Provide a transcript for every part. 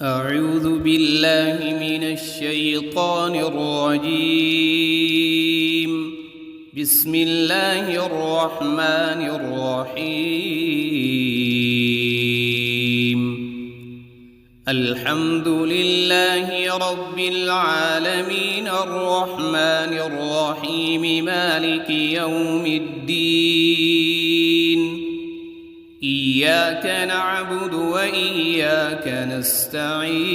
أعوذ بالله من الشيطان الرجيم. بسم الله الرحمن الرحيم. الحمد لله رب العالمين الرحمن الرحيم مالك يوم الدين. إياك نعبد وإياك نستعين.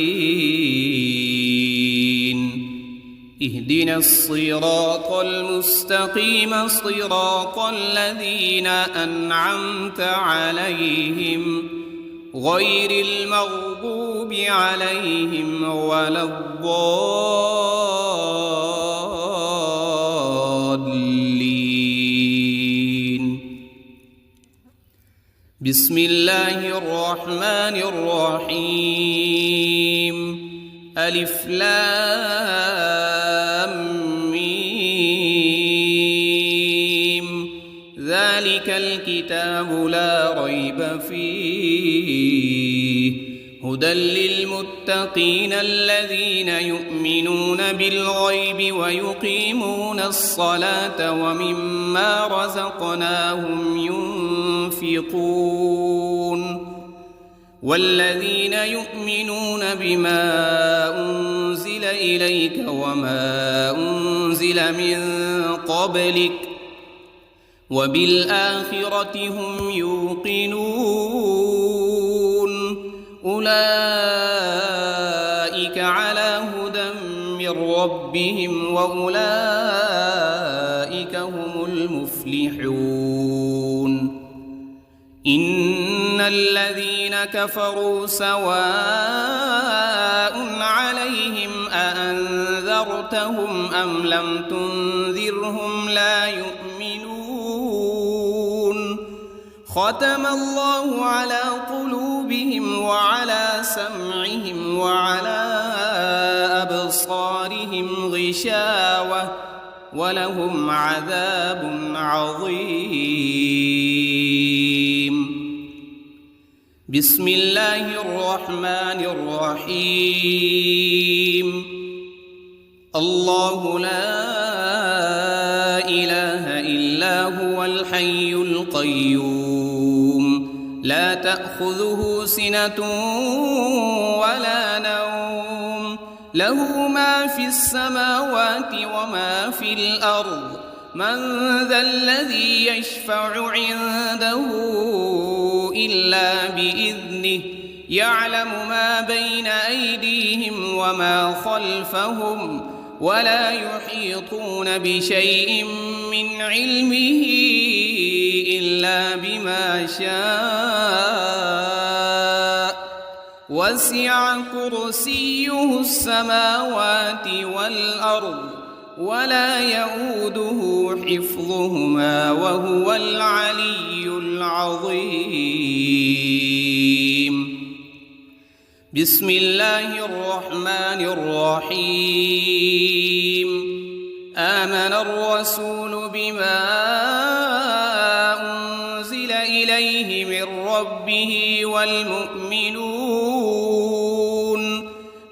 اهدنا الصراط المستقيم صراط الذين أنعمت عليهم غير المغضوب عليهم ولا الضالين. بسم الله الرحمن الرحيم. ألف لام ميم. ذلك الكتاب لا ريب فيه هدى للمتقين الذين يؤمنون بالغيب ويقيمون الصلاة ومما رزقناهم ينفقون. والذين يؤمنون بما أنزل إليك وما أنزل من قبلك وبالآخرة هم يوقنون. أولئك على هدى من ربهم وأولئك هم المفلحون. إن الذين كفروا سواء عليهم أأنذرتهم أم لم تنذرهم لا يؤمنون. ختم الله على قلوبهم وعلى سمعهم وعلى أبصارهم غشاوة ولهم عذاب عظيم. بسم الله الرحمن الرحيم. الله لا إله إلا هو الحي القيوم لا تأخذه سنة ولا نوم له ما في السماوات وما في الأرض. من ذا الذي يشفع عنده إلا بإذنه يعلم ما بين أيديهم وما خلفهم ولا يحيطون بشيء من علمه إلا بما شاء. وسع كرسيه السماوات والأرض ولا يؤوده حفظهما وهو العلي العظيم. بسم الله الرحمن الرحيم. آمن الرسول بما أنزل إليه من ربه والمؤمنون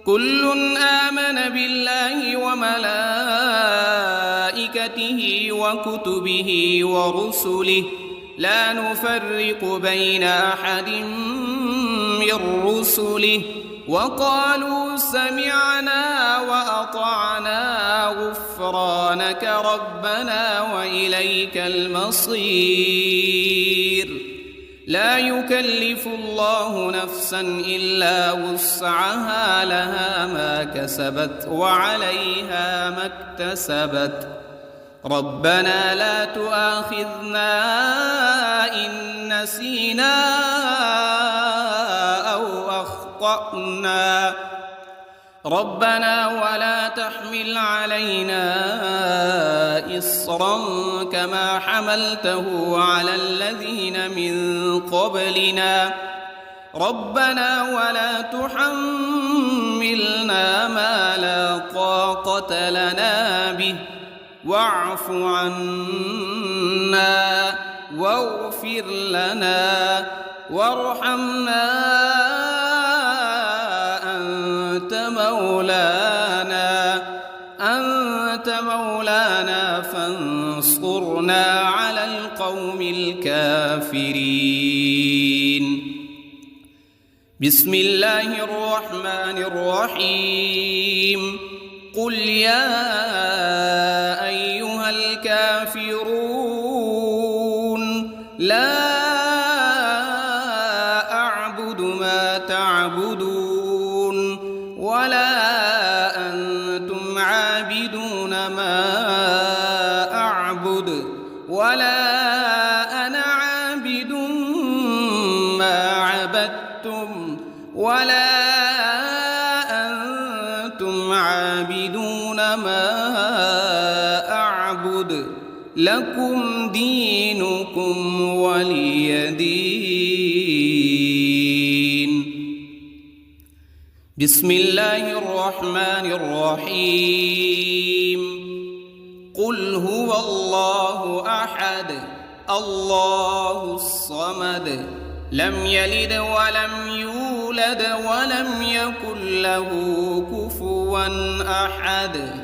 كل آمن بالله وملائكته وكتبه ورسله لا نفرق بين أحد من رسله وقالوا سمعنا وأطعنا غفرانك ربنا وإليك المصير. لا يكلف الله نفسا إلا وسعها لها ما كسبت وعليها ما اكتسبت. ربنا لا تؤاخذنا إن نسينا أو أخطأنا. ربنا ولا تحمل علينا إصرا كما حملته على الذين من قبلنا. ربنا ولا تحملنا ما لا طاقة لنا به واعف عنا واغفر لنا وارحمنا مولانا فانصرنا على القوم الكافرين. بسم الله الرحمن الرحيم. قل يا أيها الكافرون لا أعبد ما تعبدون ولا أنتم عابدون ما أعبد ولا أنا عابد ما عبدتم ولا أنتم عابدون ما أعبد لكم دينكم ولي دين. بسم الله الرحمن الرحيم. قل هو الله أحد الله الصمد لم يلد ولم يولد ولم يكن له كفوا أحد.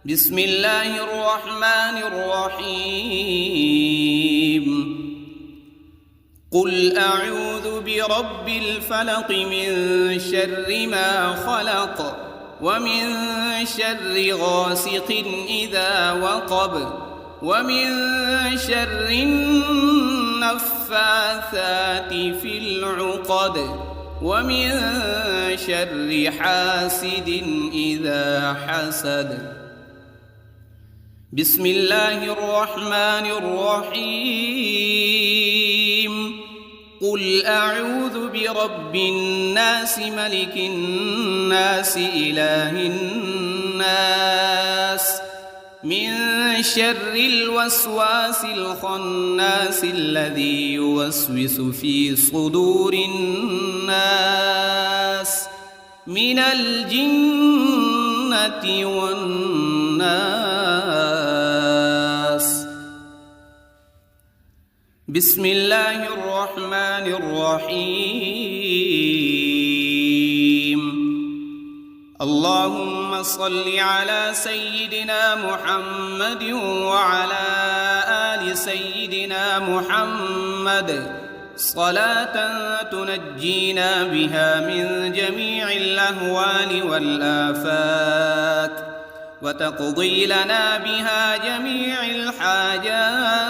بسم الله الرحمن الرحيم. قل أعوذ برب الفلق من شر ما خلق ومن شر غاسق إذا وقب ومن شر النفاثات في العقد ومن شر حاسد إذا حسد. بسم الله الرحمن الرحيم. قل أعوذ برب الناس ملك الناس إله الناس من شر الوسواس الخناس الذي يوسوس في صدور الناس من الجنة والناس. بسم الله الرحمن الرحيم. اللهم صل على سيدنا محمد وعلى آل سيدنا محمد صلاة تنجينا بها من جميع الأهوال والآفات وتقضي لنا بها جميع الحاجات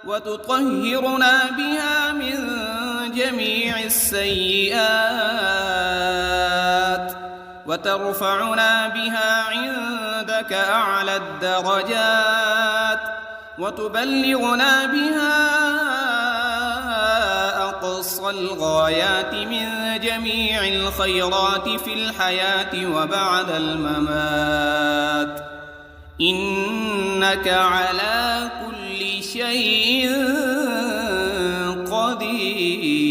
وتطهرنا بها من جميع السيئات وترفعنا بها عندك أعلى الدرجات وتبلغنا بها أقصى الغايات من جميع الخيرات في الحياة وبعد الممات إنك على كل شيء قدير.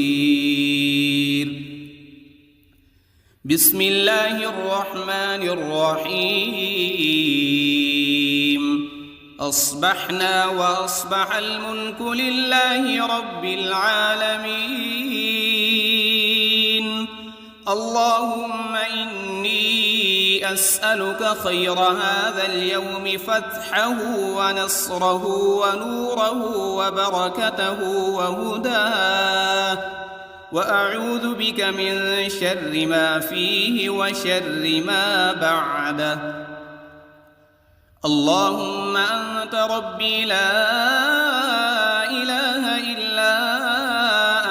بسم الله الرحمن الرحيم. أصبحنا وأصبح الملك لله رب العالمين. اللهم إني أسألك خير هذا اليوم فتحه ونصره ونوره وبركته وهداه وأعوذ بك من شر ما فيه وشر ما بعده. اللهم أنت ربي لا إله إلا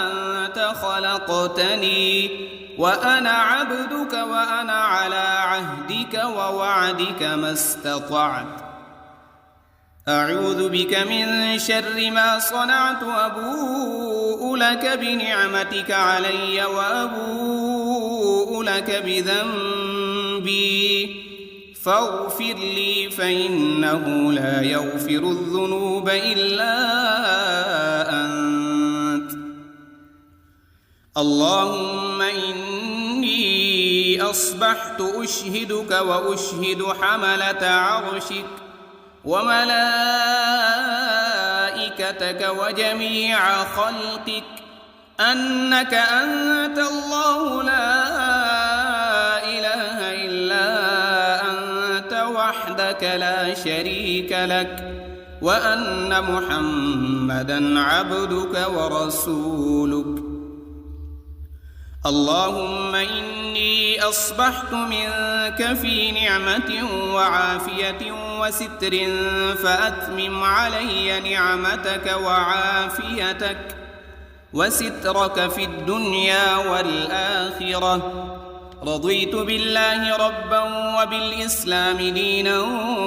أنت خلقتني وأنا عبدك وأنا على عهدك ووعدك ما استطعت. أعوذ بك من شر ما صنعت أبوء لك بنعمتك علي وأبوء لك بذنبي فاغفر لي فإنه لا يغفر الذنوب إلا أنت. اللهم إني أصبحت أشهدك وأشهد حملة عرشك وملائكتك وجميع خلقك أنك أنت الله لا وحدك لا شريك لك وأن محمدًا عبدك ورسولك. اللهم إني أصبحت منك في نعمة وعافية وستر، فأتمم علي نعمتك وعافيتك وسترك في الدنيا والآخرة. رضيت بالله ربا وبالإسلام دينا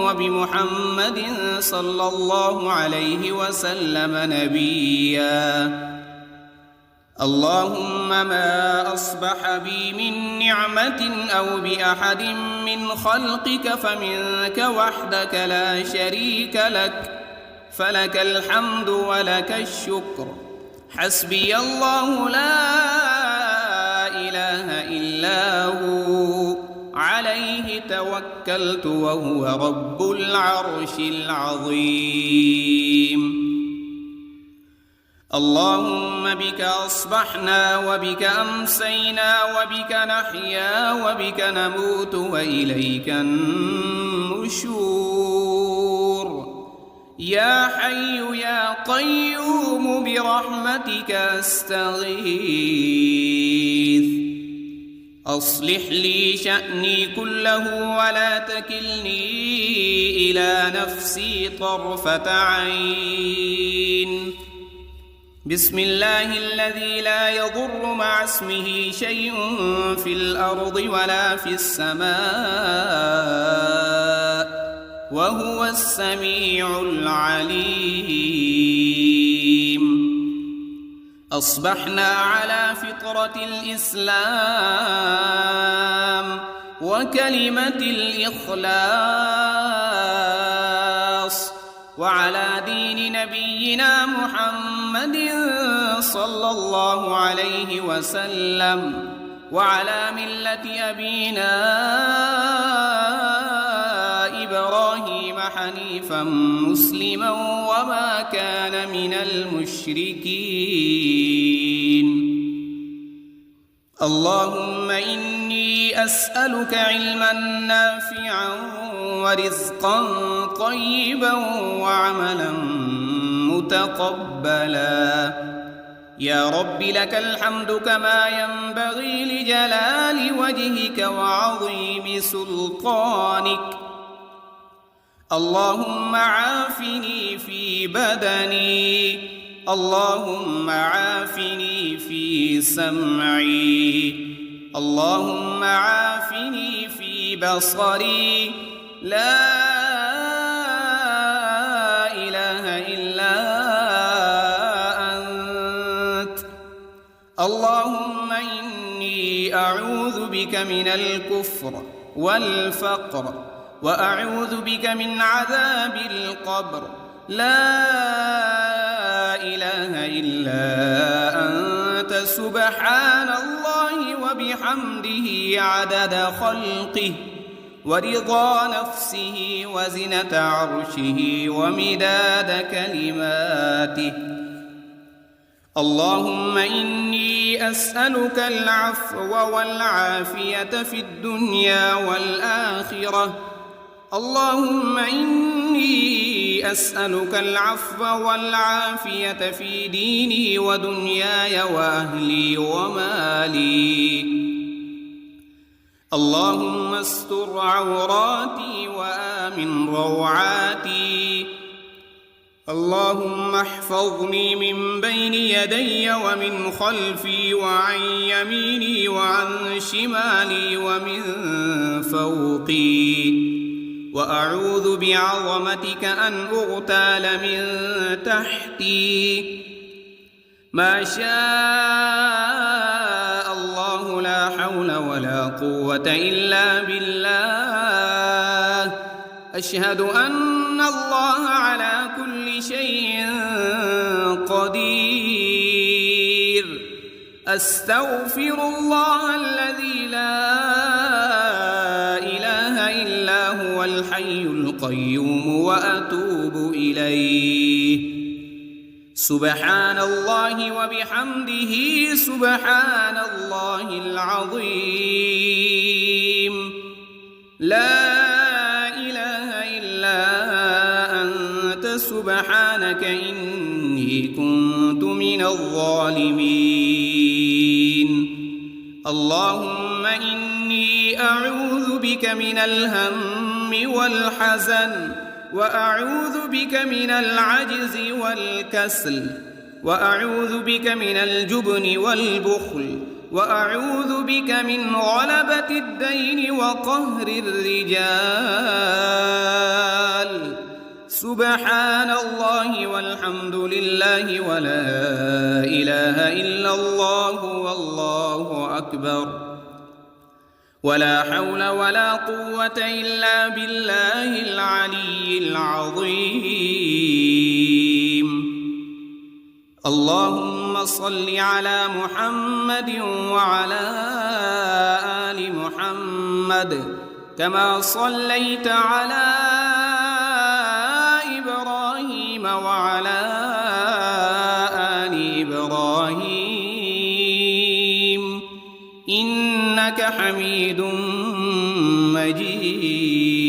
وبمحمد صلى الله عليه وسلم نبيا. اللهم ما أصبح بي من نعمة أو بأحد من خلقك فمنك وحدك لا شريك لك، فلك الحمد ولك الشكر. حسبي الله لا إله إلا هو، عليه توكلت وهو رب العرش العظيم. اللهم بك أصبحنا وبك أمسينا وبك نحيا وبك نموت وإليك النشور. يا حي يا قيوم برحمتك أستغيث. أصلح لي شأني كله ولا تكلني إلى نفسي طرفة عين. بسم الله الذي لا يضر مع اسمه شيء في الأرض ولا في السماء وهو السميع العليم. أصبحنا على فطرة الإسلام وكلمة الإخلاص وعلى دين نبينا محمد صلى الله عليه وسلم وعلى ملة أبينا إبراهيم حنيفا مسلما وما كان من المشركين. اللهم إني أسألك علما نافعا ورزقا طيبا وعملا متقبلا. يا رب لك الحمد كما ينبغي لجلال وجهك وعظيم سلطانك. اللهم عافني في بدني، اللهم عافني في سمعي، اللهم عافني في بصري. لا إله إلا أنت. اللهم إني أعوذ بك من الكفر والفقر وأعوذ بك من عذاب القبر. لا إله إلا أنت سبحان الله وبحمده عدد خلقه ورضا نفسه وزنة عرشه ومداد كلماته. اللهم إني أسألك العفو والعافية في الدنيا والآخرة. اللهم إني أسألك العفو والعافية في ديني ودنياي وأهلي ومالي. اللهم استر عوراتي وآمن روعاتي. اللهم احفظني من بين يدي ومن خلفي وعن يميني وعن شمالي ومن فوقي. وأعوذ بعظمتك أن أغتال من تحتي. ما شاء الله لا حول ولا قوة إلا بالله. أشهد أن الله على كل شيء قدير. أستغفر الله الذي لا إله إلا هو الحي القيوم وأتوب إليه. سبحان الله وبحمده سبحان الله العظيم. لا إله إلا كنت من الظالمين اللهم إني أعوذ بك من الهم والحزن وأعوذ بك من العجز والكسل وأعوذ بك من الجبن والبخل وأعوذ بك من غلبة الدين وقهر الرجال سبحان الله والحمد لله ولا إله إلا الله والله أكبر ولا حول ولا قوة إلا بالله العلي العظيم اللهم صل على محمد وعلى آل محمد كما صليت على إبراهيم وعلى آل إبراهيم إنك حميد مجيد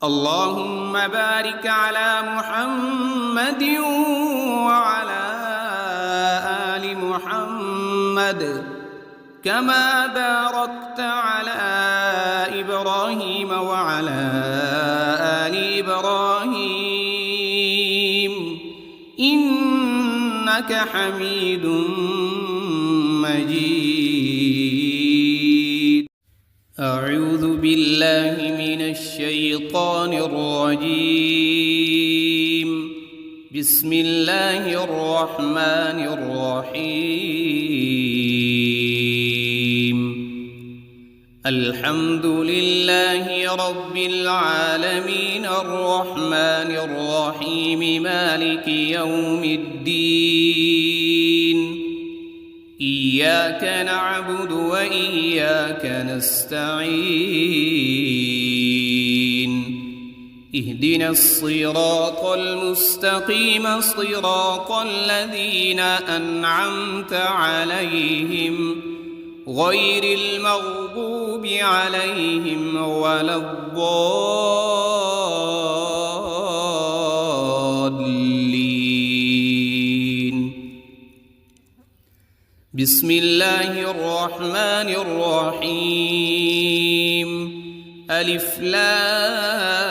اللهم بارك على محمد وعلى آل محمد كما باركت على إبراهيم وعلى آل إبراهيم إنك حميد مجيد أعوذ بالله من الشيطان الرجيم بسم الله الرحمن الرحيم الحمد لله رب العالمين الرحمن الرحيم مالك يوم الدين إياك نعبد وإياك نستعين اهدنا الصراط المستقيم صراط الذين أنعمت عليهم غير المغضوب عليهم ولا الضالين بسم الله الرحمن الرحيم ألف لام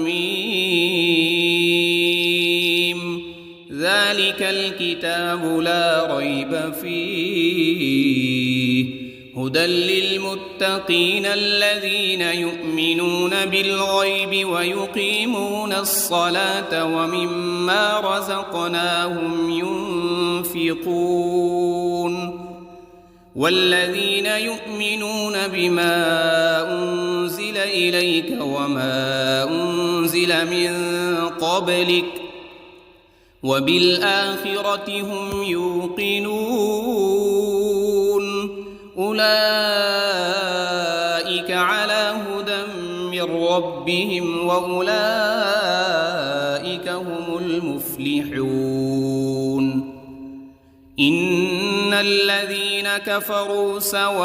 ميم ذلك الكتاب لا ريب فيه هدى للمتقين الذين يؤمنون بالغيب ويقيمون الصلاة ومما رزقناهم ينفقون والذين يؤمنون بما أنزل إليك وما أنزل من قبلك وبالآخرة هم يوقنون أولئك على هدى من ربهم وأولئك هم المفلحون إن الذين كفروا سواء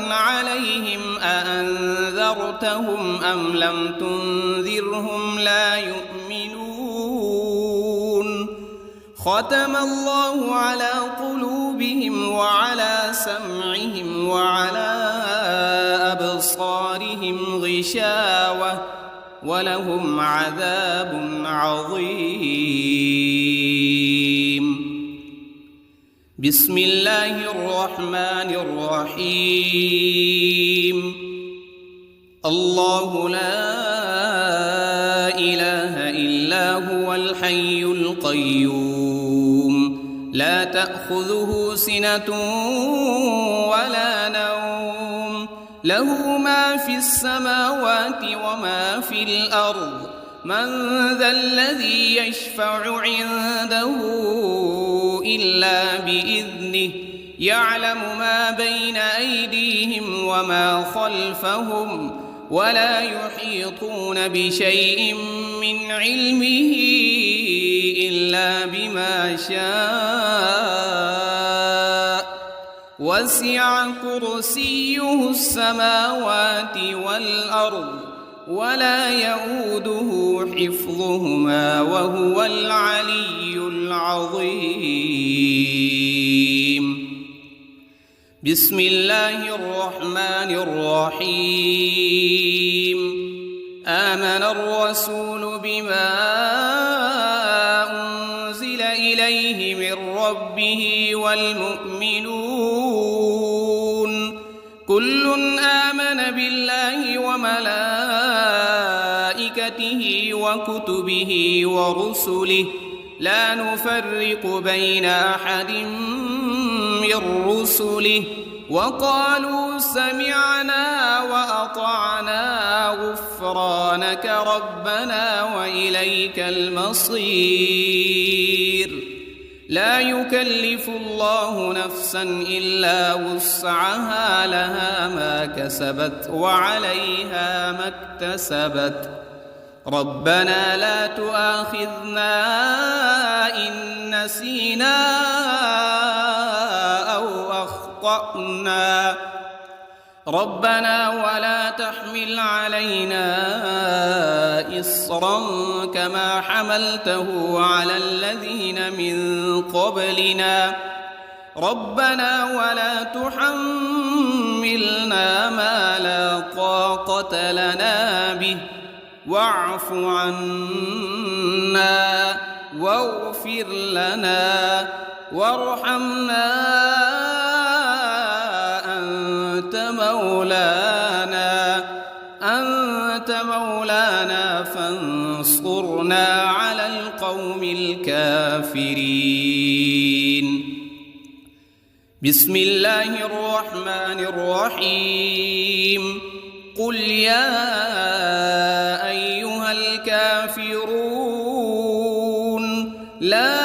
عليهم أأنذرتهم أم لم تنذرهم لا يؤمنون ختم الله على قلوبهم وعلى سمعهم وعلى أبصارهم غشاوة ولهم عذاب عظيم بسم الله الرحمن الرحيم الله لا إله إلا هو الحي القيوم لا تأخذه سنة ولا نوم له ما في السماوات وما في الأرض من ذا الذي يشفع عنده إلا بإذنه يعلم ما بين أيديهم وما خلفهم ولا يحيطون بشيء من علمه إلا بما شاء وسع كرسيه السماوات والأرض ولا يؤوده حفظهما وهو العلي العظيم. بسم الله الرحمن الرحيم. آمن الرسول بما أنزل إليه من ربه والمؤمنون كل آمن بالله وملائكته وكتبه ورسله لا نفرق بين أحد من رسله وقالوا سمعنا وأطعنا غفرانك ربنا وإليك المصير. لا يكلف الله نفسا إلا وسعها لها ما كسبت وعليها ما اكتسبت. ربنا لا تؤاخذنا إن نسينا أو أخطأنا ربنا ولا تحمل علينا إصرا كما حملته على الذين من قبلنا ربنا ولا تحملنا ما لا طاقة لنا به واعف عنا واغفر لنا وارحمنا أنت مولانا فانصرنا على القوم الكافرين. بسم الله الرحمن الرحيم. قل يا أيها الكافرون لا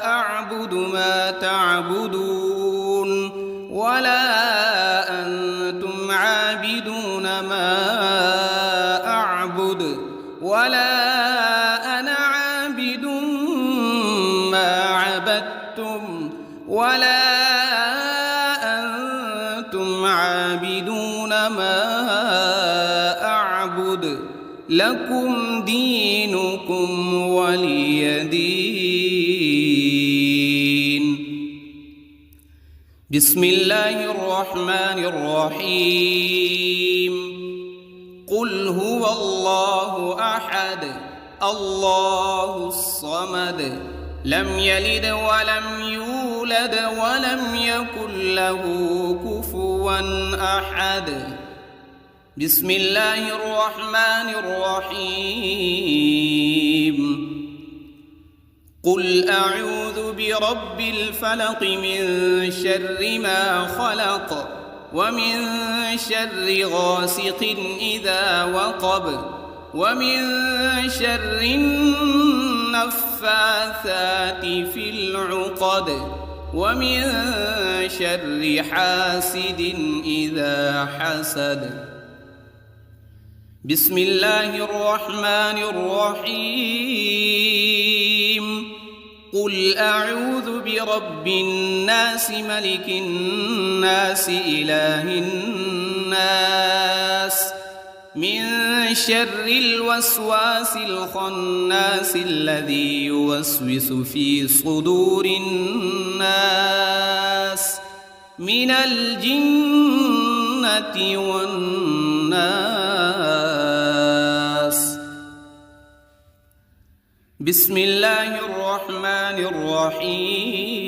أعبد ما تعبدون ولا أنتم عابدون ما أعبد ولا أنا عابد ما عبدتم ولا أنتم عابدون ما أعبد لكم دينكم ولي دين. بسم الله الرحمن الرحيم. قل هو الله أحد الله الصمد لم يلد ولم يولد ولم يكن له كفوا أحد. بسم الله الرحمن الرحيم. قل أعوذ برب الفلق من شر ما خلق ومن شر غاسق إذا وقب ومن شر النفاثات في العقد ومن شر حاسد إذا حسد. بسم الله الرحمن الرحيم. قل أعوذ برب الناس ملك الناس إله الناس من شر الوسواس الخناس الذي يوسوس في صدور الناس من الجنة والناس. بسم الله الرحمن الرحيم.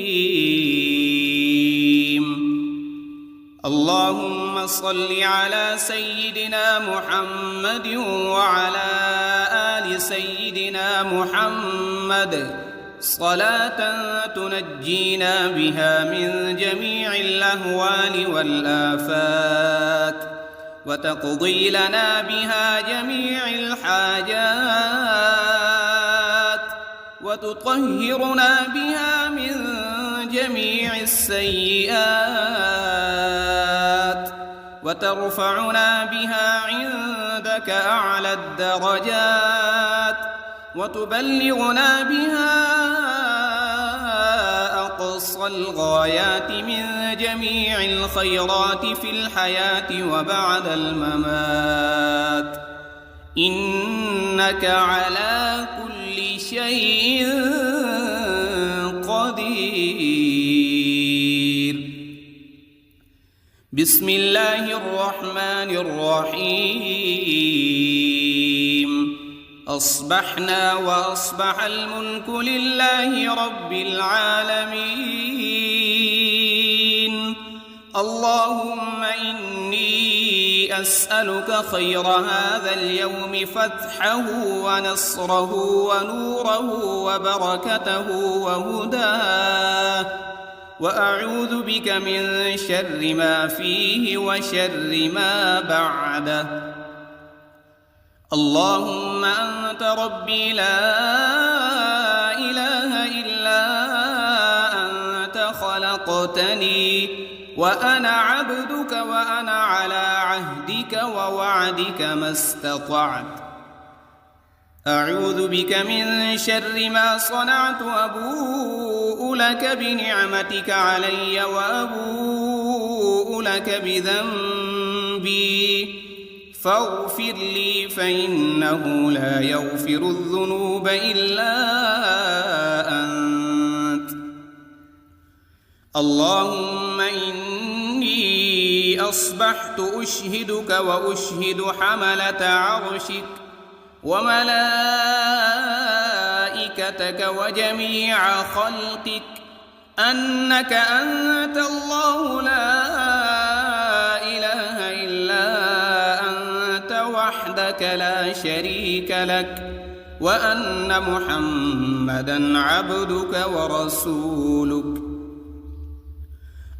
اللهم صل على سيدنا محمد وعلى آل سيدنا محمد صلاة تنجينا بها من جميع الأهوال والآفات وتقضي لنا بها جميع الحاجات وتطهرنا بها من جميع السيئات وترفعنا بها عندك أعلى الدرجات وتبلغنا بها أقصى أقصى الغايات من جميع الخيرات في الحياة وبعد الممات، إنك على كل شيء قدير. بسم الله الرحمن الرحيم. أصبحنا وأصبح الملك لله رب العالمين. اللهم إني أسألك خير هذا اليوم، فتحه ونصره ونوره وبركته وهداه، وأعوذ بك من شر ما فيه وشر ما بعده. اللهم أنت ربي لا إله إلا أنت، خلقتني وأنا عبدك وأنا على عهدك ووعدك ما استطعت. أعوذ بك من شر ما صنعت، أبوء لك بنعمتك علي وأبوء لك بذنبي، فاغفر لي فإنه لا يغفر الذنوب إلا أنت. اللهم إني أصبحت أشهدك وأشهد حملة عرشك وملائكتك وجميع خلقك أنك أنت الله لا إله إلا أنت وحدك لا شريك لك، وأن محمدًا عبدك ورسولك.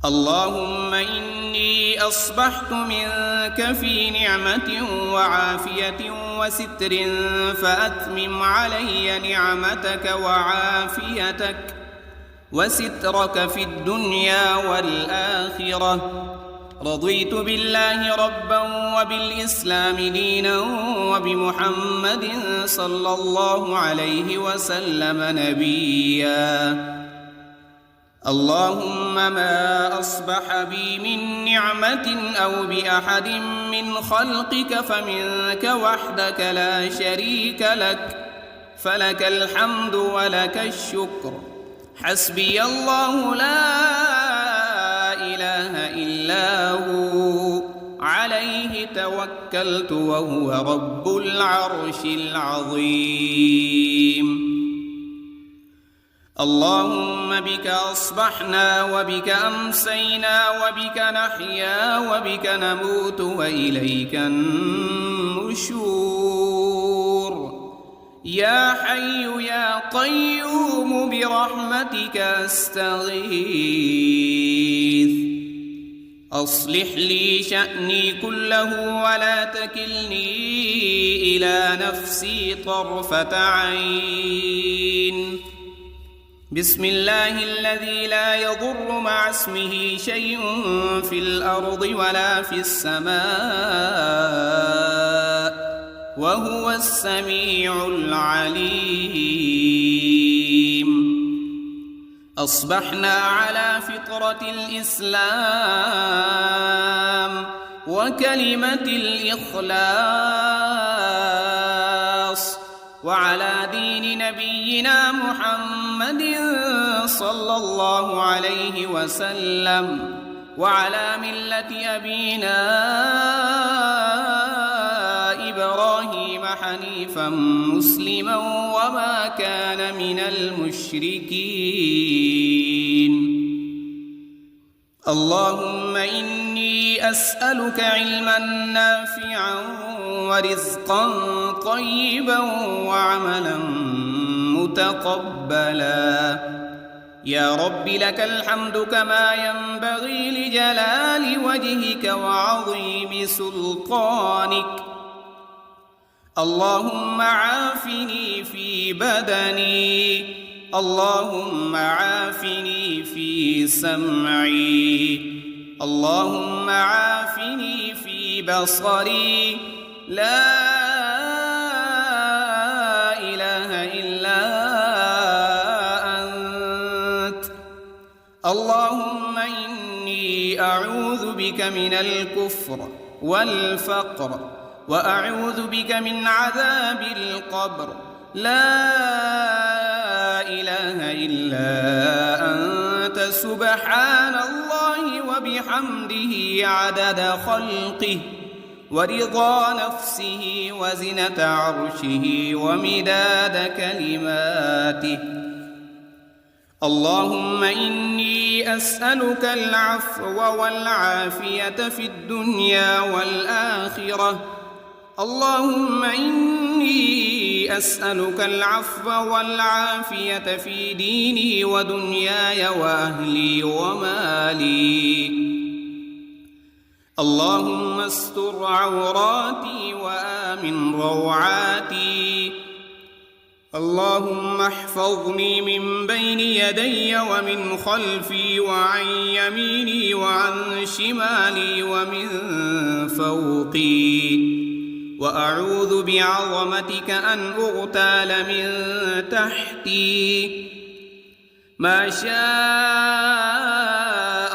اللهم إني أصبحت منك في نعمة وعافية وستر، فأتمم علي نعمتك وعافيتك وسترك في الدنيا والآخرة. رضيت بالله ربا وبالإسلام دينا وبمحمد صلى الله عليه وسلم نبيا. اللهم ما أصبح بي من نعمة أو بأحد من خلقك فمنك وحدك لا شريك لك، فلك الحمد ولك الشكر. حسبي الله لا إله إلا هو، عليه توكلت وهو رب العرش العظيم. اللهم بك أصبحنا وبك أمسينا وبك نحيا وبك نموت وإليك النشور. يا حي يا قيوم برحمتك أستغيث. أصلح لي شأني كله ولا تكلني إلى نفسي طرفة عين. بسم الله الذي لا يضر مع اسمه شيء في الأرض ولا في السماء، وهو السميع العليم. أصبحنا على فطرة الإسلام وكلمة الإخلاص، وعلى دين نبينا محمد صلى الله عليه وسلم، وعلى ملة أبينا إبراهيم حنيفا مسلما وما كان من المشركين. اللهم إني أسألك علما نافعا ورزقا طيبا وعملا متقبلا. يا رب لك الحمد كما ينبغي لجلال وجهك وعظيم سلطانك. اللهم عافني في بدني، اللهم عافني في سمعي، اللهم عافني في بصري. لا إله إلا أنت. اللهم إني أعوذ بك من الكفر والفقر وأعوذ بك من عذاب القبر لا إله إلا أنت سبحان الله وبحمده عدد خلقه ورضا نفسه وزنة عرشه ومداد كلماته. اللهم إني أسألك العفو والعافية في الدنيا والآخرة. اللهم إني أسألك العفو والعافية في ديني ودنياي وأهلي ومالي. اللهم استر عوراتي وآمن روعاتي. اللهم احفظني من بين يدي ومن خلفي وعن يميني وعن شمالي ومن فوقي، وأعوذ بعظمتك أن أغتال من تحتي. ما شاء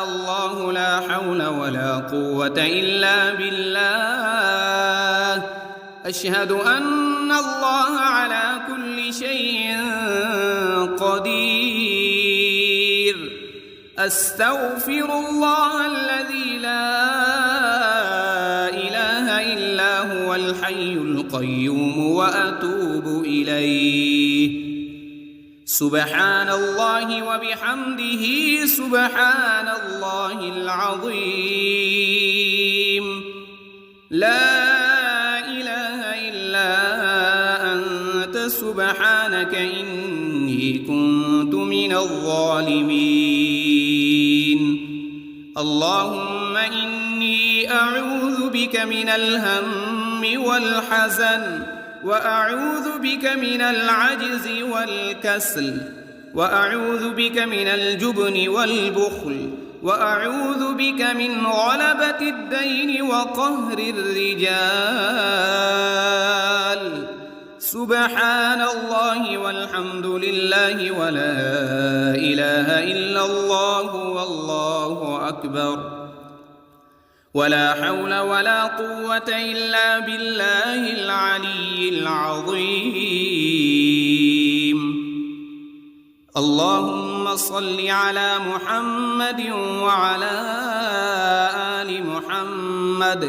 الله لا حول ولا قوة إلا بالله. أشهد أن الله على كل شيء قدير. أستغفر الله الذي لا إله إلا هو الحي القيوم وأتوب إليه. سبحان الله وبحمده سبحان الله العظيم. لا إله إلا أنت سبحانك إني كنت من الظالمين. اللهم إني أعوذ بك من الهم والحزن، وأعوذ بك من العجز والكسل، وأعوذ بك من الجبن والبخل، وأعوذ بك من غلبة الدين وقهر الرجال. سبحان الله والحمد لله ولا إله إلا الله والله أكبر، ولا حول ولا قوة إلا بالله العلي العظيم. اللهم صل على محمد وعلى آل محمد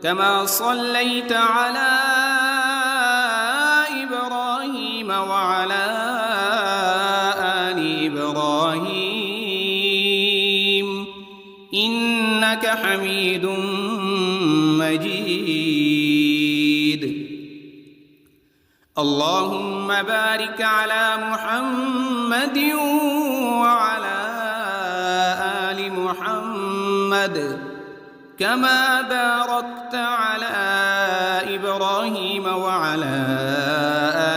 كما صليت على إبراهيم وعلى آل إبراهيم إنك حميد مجيد. اللهم بارك على محمد وعلى آل محمد كما باركت على إبراهيم وعلى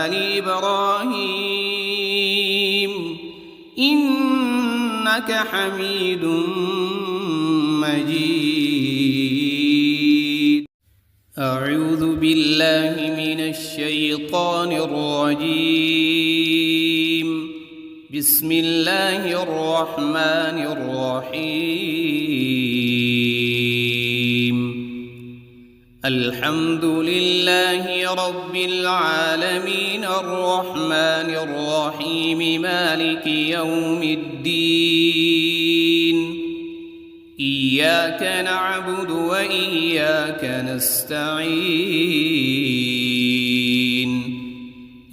آل إبراهيم إنك حميد مجيد. أعوذ بالله من الشيطان الرجيم. بسم الله الرحمن الرحيم. الحمد لله رب العالمين الرحمن الرحيم مالك يوم الدين. إياك نعبد وإياك نستعين.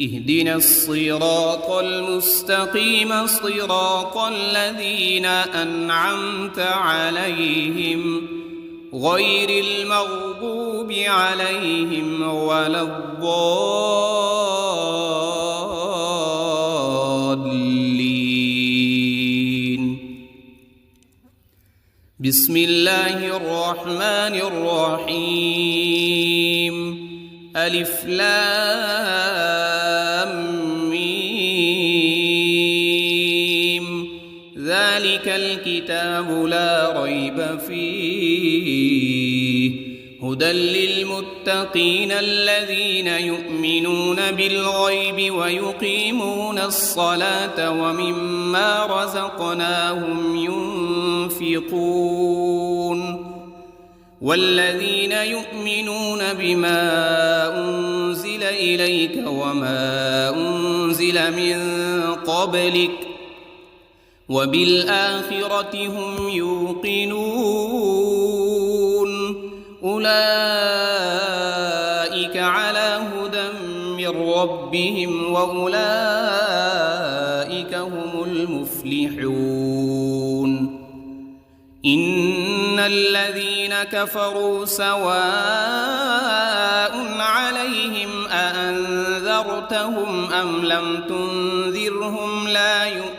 اهدنا الصراط المستقيم صراط الذين أنعمت عليهم غير المغضوب عليهم ولا الضالين. بسم الله الرحمن الرحيم. ألف لام ميم. ذلك الكتاب لا ريب فيه هدى للمتقين الذين يؤمنون بالغيب ويقيمون الصلاة ومما رزقناهم ينفقون والذين يؤمنون بما أنزل إليك وما أنزل من قبلك وبالآخرة هم يوقنون أولئك على هدى من ربهم وأولئك هم المفلحون إن الذين كفروا سواء عليهم أأنذرتهم أم لم تنذرهم لا يؤمنون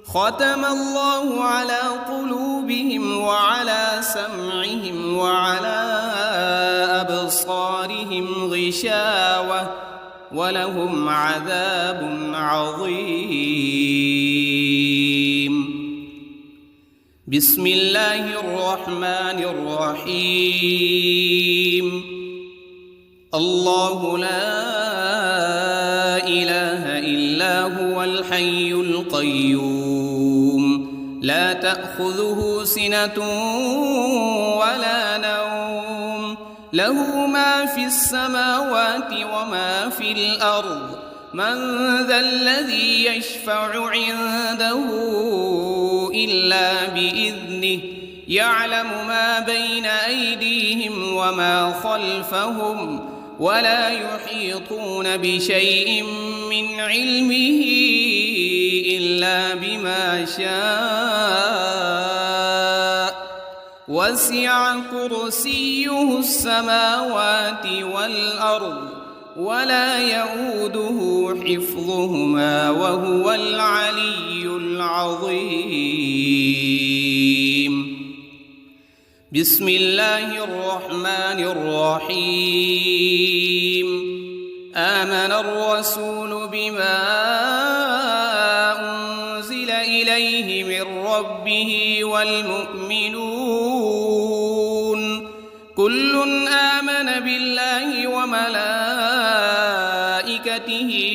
ختم الله على قلوبهم وعلى سمعهم وعلى أبصارهم غشاوة ولهم عذاب عظيم. بسم الله الرحمن الرحيم. الله لا إله إلا هو الحي القيوم لا تأخذه سنة ولا نوم له ما في السماوات وما في الأرض من ذا الذي يشفع عنده إلا بإذنه يعلم ما بين أيديهم وما خلفهم ولا يحيطون بشيء من علمه إلا بما شاء وسع كرسيه السماوات والأرض ولا يؤوده حفظهما وهو العلي العظيم. بسم الله الرحمن الرحيم. آمن الرسول بما أنزل إليه من ربه والمؤمنون كل آمن بالله وملائكته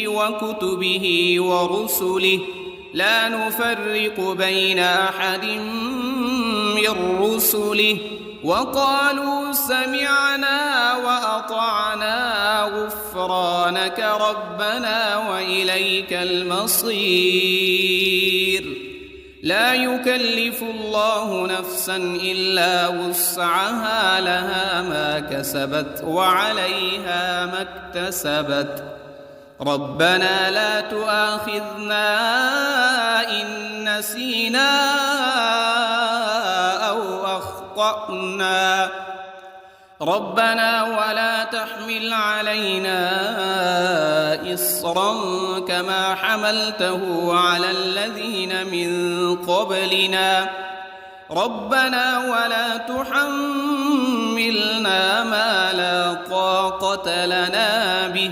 وكتبه ورسله لا نفرق بين أحد من رسله وقالوا سمعنا وأطعنا غفرانك ربنا وإليك المصير. لا يكلف الله نفسا إلا وسعها لها ما كسبت وعليها ما اكتسبت ربنا لا تؤاخذنا إن نسينا أو أخطأنا ربنا ولا تحمل علينا إصرا كما حملته على الذين من قبلنا ربنا ولا تحملنا ما لا طاقة لنا به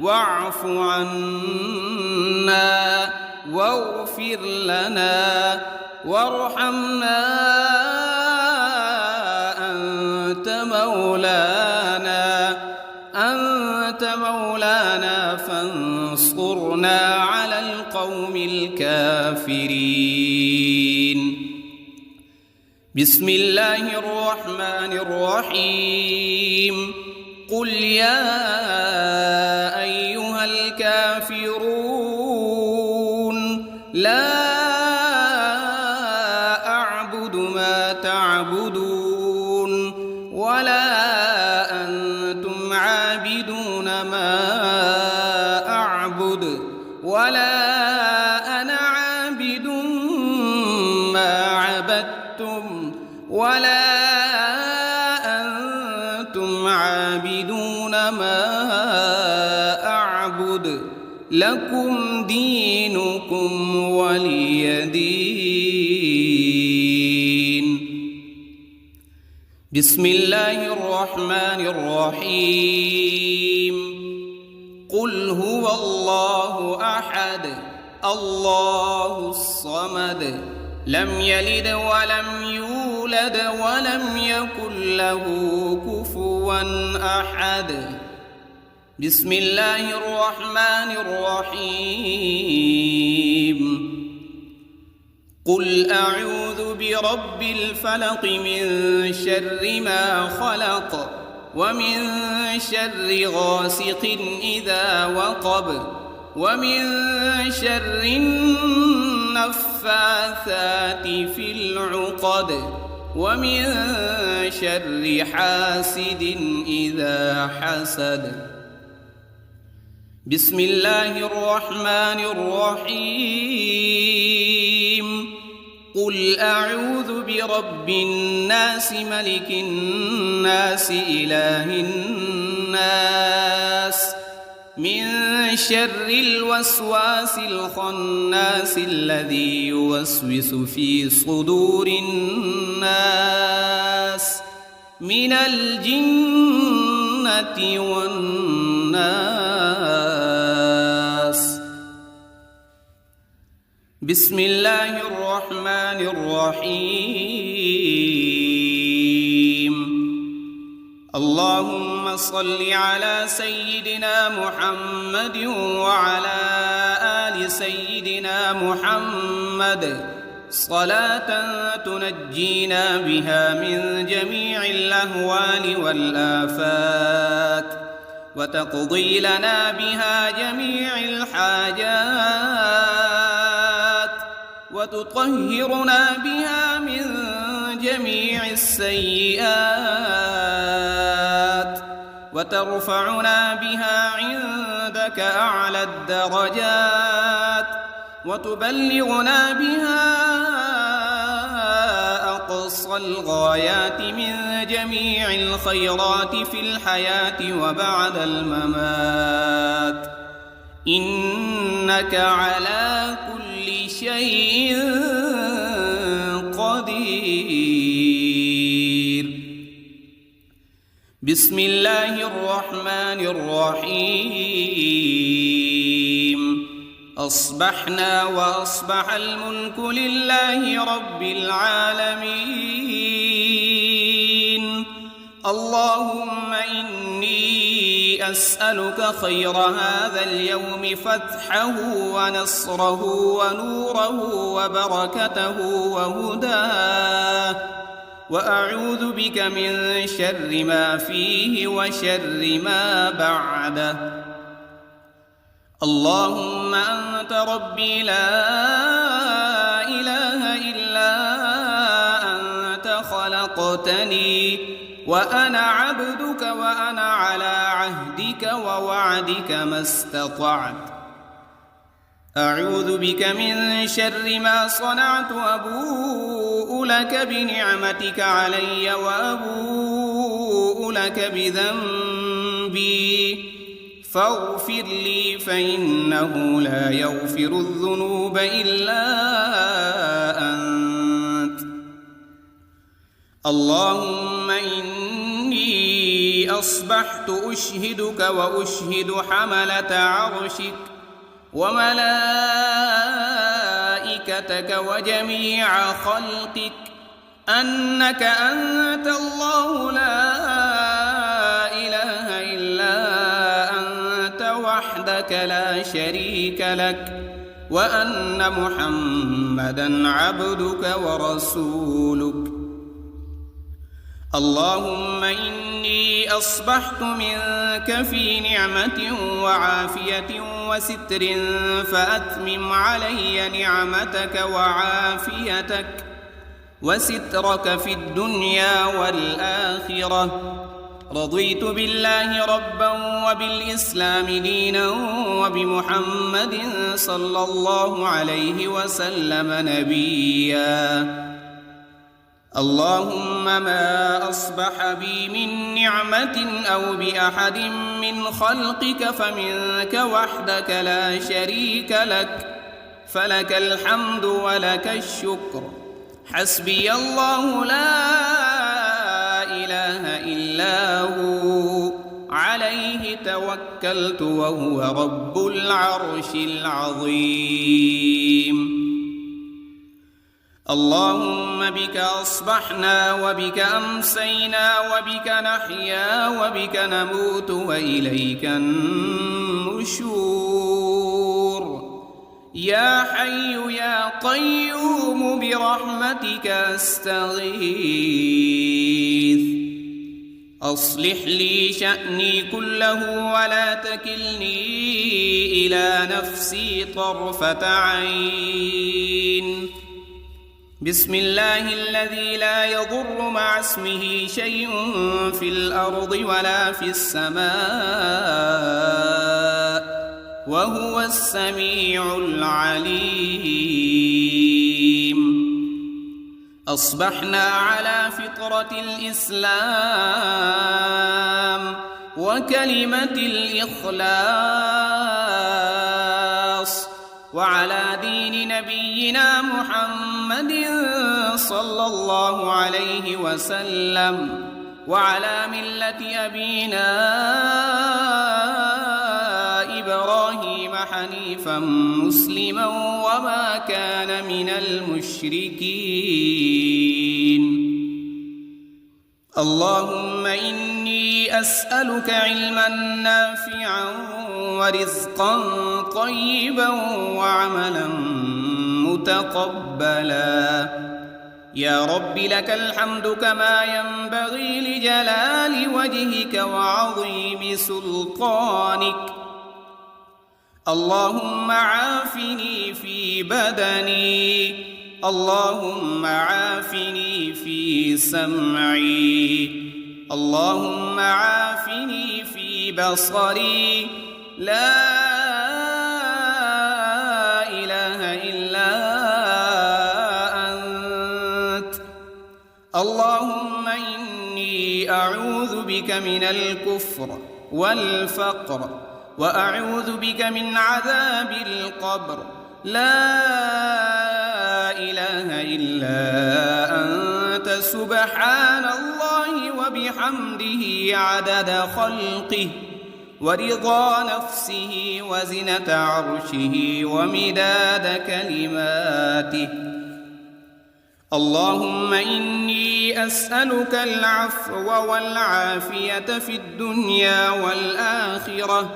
واعف عنا واغفر لنا وارحمنا أنت مولانا فانصرنا على القوم الكافرين. بسم الله الرحمن الرحيم. قل يا أيها الكافرون لا أعبد ما تعبدون ولا أنتم عابدون ما أعبد ولا أنا عابد ما عبدتم ولا أنتم عابدون ما أعبد لكم دينكم ولي دين. بسم الله الرحمن الرحيم. قل هو الله أحد الله الصمد لم يلد ولم يولد ولم يكن له كفوا أحد. بسم الله الرحمن الرحيم. قل أعوذ برب الفلق من شر ما خلق ومن شر غاسق إذا وقب ومن شر النفاثات في العقد ومن شر حاسد إذا حسد. بسم الله الرحمن الرحيم. قل أعوذ برب الناس ملك الناس إله الناس من شر الوسواس الخناس الذي يوسوس في صدور الناس من الجنة والناس. بسم الله الرحمن الرحيم. اللهم صل على سيدنا محمد وعلى آل سيدنا محمد صلاة تنجينا بها من جميع الأهوال والآفات وتقضي لنا بها جميع الحاجات وتطهرنا بها من جميع السيئات وترفعنا بها عندك أعلى الدرجات وتبلغنا بها أقصى الغايات من جميع الخيرات في الحياة وبعد الممات، إنك على كل شيء قدير. بسم الله الرحمن الرحيم. أصبحنا وأصبح الملك لله رب العالمين. اللهم إني أسألك خير هذا اليوم فتحه ونصره ونوره وبركته وهداه، وأعوذ بك من شر ما فيه وشر ما بعده. اللهم أنت ربي لا إله إلا أنت خلقتني وأنا عبدك وأنا على عهدك ووعدك ما استطعت. أعوذ بك من شر ما صنعت وأبوء لك بنعمتك علي وأبوء لك بذنبي فاغفر لي فإنه لا يغفر الذنوب إلا أنت. اللهم إني أصبحت أشهدك وأشهد حملة عرشك وملائكتك وجميع خلقك أنك أنت الله لا إله إلا وحدك لا شريك لك، وأن محمدًا عبدك ورسولك. اللهم إني أصبحت منك في نعمة وعافية وستر فأتمم علي نعمتك وعافيتك وسترك في الدنيا والآخرة. رضيت بالله ربا وبالإسلام دينا وبمحمد صلى الله عليه وسلم نبيا. اللهم ما أصبح بي من نعمة أو بأحد من خلقك فمنك وحدك لا شريك لك، فلك الحمد ولك الشكر. حسبي الله لا إله إلا هو عليه توكلت وهو رب العرش العظيم. اللهم بك أصبحنا وبك أمسينا وبك نحيا وبك نموت وإليك النشور. يا حي يا قيوم برحمتك أستغيث. أصلح لي شأني كله ولا تكلني إلى نفسي طرفة عين. بسم الله الذي لا يضر مع اسمه شيء في الأرض ولا في السماء وهو السميع العليم. أصبحنا على فطرة الإسلام وكلمة الإخلاص وعلى دين نبينا محمد صلى الله عليه وسلم وعلى ملة أبينا إبراهيم حنيفا مسلما وما كان من المشركين. اللهم إني أسألك علما نافعا ورزقا طيبا وعملا متقبلا. يا رب لك الحمد كما ينبغي لجلال وجهك وعظيم سلطانك. اللهم عافني في بدني، اللهم عافني في سمعي، اللهم عافني في بصري. لا إله إلا أنت. اللهم إني أعوذ بك من الكفر والفقر وأعوذ بك من عذاب القبر. لا إله إلا أنت سبحان الله وبحمده عدد خلقه ورضا نفسه وزنة عرشه ومداد كلماته. اللهم إني أسألك العفو والعافية في الدنيا والآخرة.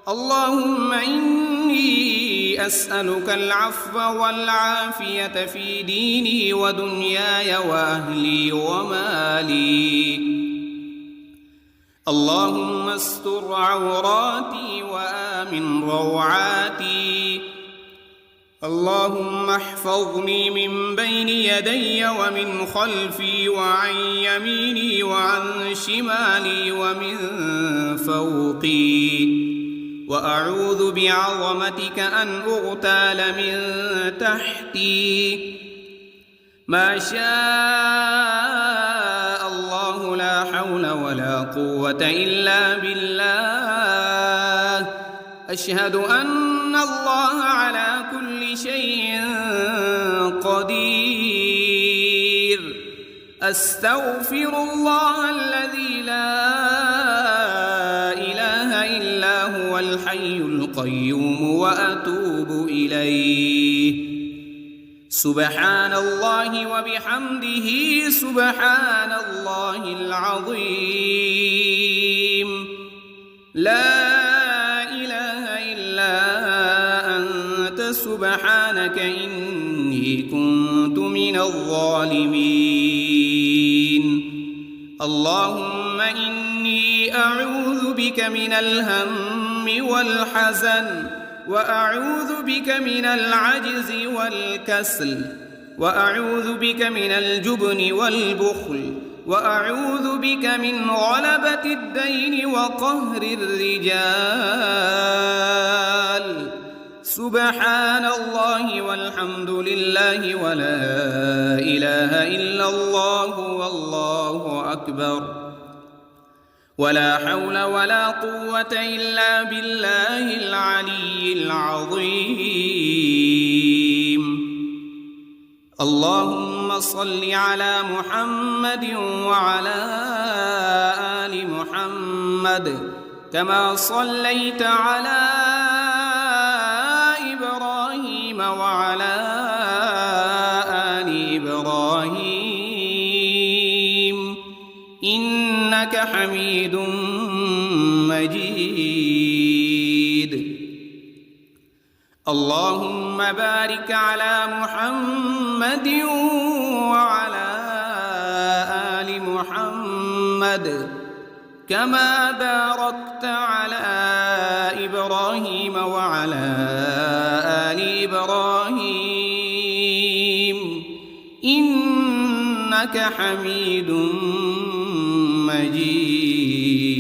اللهم إني أسألك العفو والعافية في ديني ودنياي وأهلي ومالي. اللهم استر عوراتي وآمن روعاتي. اللهم احفظني من بين يدي ومن خلفي وعن يميني وعن شمالي ومن فوقي. وأعوذ بعظمتك أن أغتال من تحتي. ما شاء الله لا حول ولا قوة إلا بالله. أشهد أن الله على كل شيء قدير. أستغفر الله الذي لا إله إلا هو الحي القيوم وأتوب إليه. سبحان الله وبحمده سبحان الله العظيم. لا إله إلا أنت سبحانك إني كنت من الظالمين. اللهم إني أعوذ بك من الهم والحزن وأعوذ بك من العجز والكسل وأعوذ بك من الجبن والبخل وأعوذ بك من غلبة الدين وقهر الرجال. سبحان الله والحمد لله ولا إله إلا الله والله أكبر. ولا حول ولا قوة إلا بالله العلي العظيم. اللهم صل على محمد وعلى آل محمد كما صليت على إبراهيم وعلى آل حميد مجيد. اللهم بارك على محمد وعلى آل محمد كما باركت على إبراهيم وعلى آل إبراهيم إنك حميد مجيد.